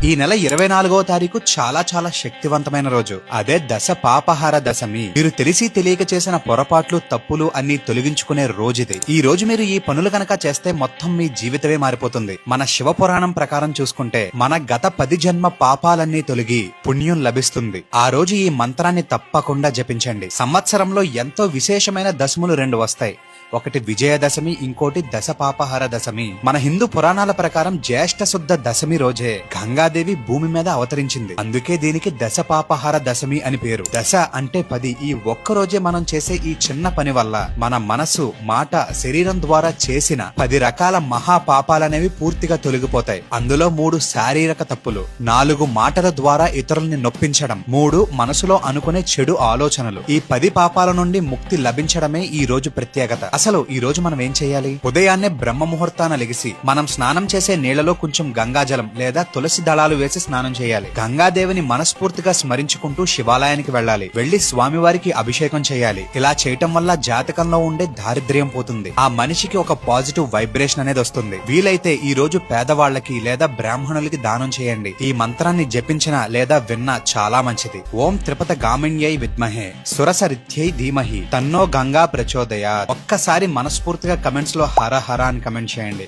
ఈ నెల 24వ తారీఖు చాలా చాలా శక్తివంతమైన రోజు. అదే దశ పాపహార దశమి. మీరు తెలిసి తెలియక చేసిన పొరపాట్లు తప్పులు అన్ని తొలగించుకునే రోజుది. ఈ రోజు మీరు ఈ పనులు కనుక చేస్తే మొత్తం మీ జీవితమే మారిపోతుంది. మన శివ పురాణం ప్రకారం చూసుకుంటే మన గత 10 జన్మ పాపాలన్నీ తొలగి పుణ్యం లభిస్తుంది. ఆ రోజు ఈ మంత్రాన్ని తప్పకుండా జపించండి. సంవత్సరంలో ఎంతో విశేషమైన దశములు 2 వస్తాయి. ఒకటి విజయదశమి, ఇంకోటి దశ పాపహార దశమి. మన హిందూ పురాణాల ప్రకారం జ్యేష్ఠ శుద్ధ దశమి రోజే గంగాదేవి భూమి మీద అవతరించింది. అందుకే దీనికి దశ పాపహార దశమి అని పేరు. దశ అంటే 10. ఈ ఒక్క రోజే మనం చేసే ఈ చిన్న పని వల్ల మన మనసు, మాట, శరీరం ద్వారా చేసిన 10 రకాల మహా పాపాలనేవి పూర్తిగా తొలగిపోతాయి. అందులో 3 శారీరక తప్పులు, 4 మాటల ద్వారా ఇతరుల్ని నొప్పించడం, 3 మనసులో అనుకునే చెడు ఆలోచనలు. ఈ 10 పాపాల నుండి ముక్తి లభించడమే ఈ రోజు ప్రత్యేకత. అసలు ఈ రోజు మనం ఏం చేయాలి? ఉదయాన్నే బ్రహ్మ ముహూర్తాన లెగిసి మనం స్నానం చేసే నీళ్లలో కొంచెం గంగాజలం లేదా తులసి దళాలు వేసి స్నానం చేయాలి. గంగాదేవిని మనస్ఫూర్తిగా స్మరించుకుంటూ శివాలయానికి వెళ్ళాలి. వెళ్లి స్వామివారికి అభిషేకం చేయాలి. ఇలా చేయటం వల్ల జాతకంలో ఉండే దారిద్ర్యం పోతుంది. ఆ మనిషికి ఒక పాజిటివ్ వైబ్రేషన్ అనేది వస్తుంది. వీలైతే ఈ రోజు పేదవాళ్లకి లేదా బ్రాహ్మణులకి దానం చేయండి. ఈ మంత్రాన్ని జపించిన లేదా విన్నా చాలా మంచిది. ఓం త్రిపత గామిణ్యై విద్మహే సురసరిథ్యై ధీమహి తన్నో గంగా ప్రచోదయాత్. ఒక్కసారి మనస్ఫూర్తిగా కమెంట్స్ లో హర హర అని కమెంట్ చేయండి.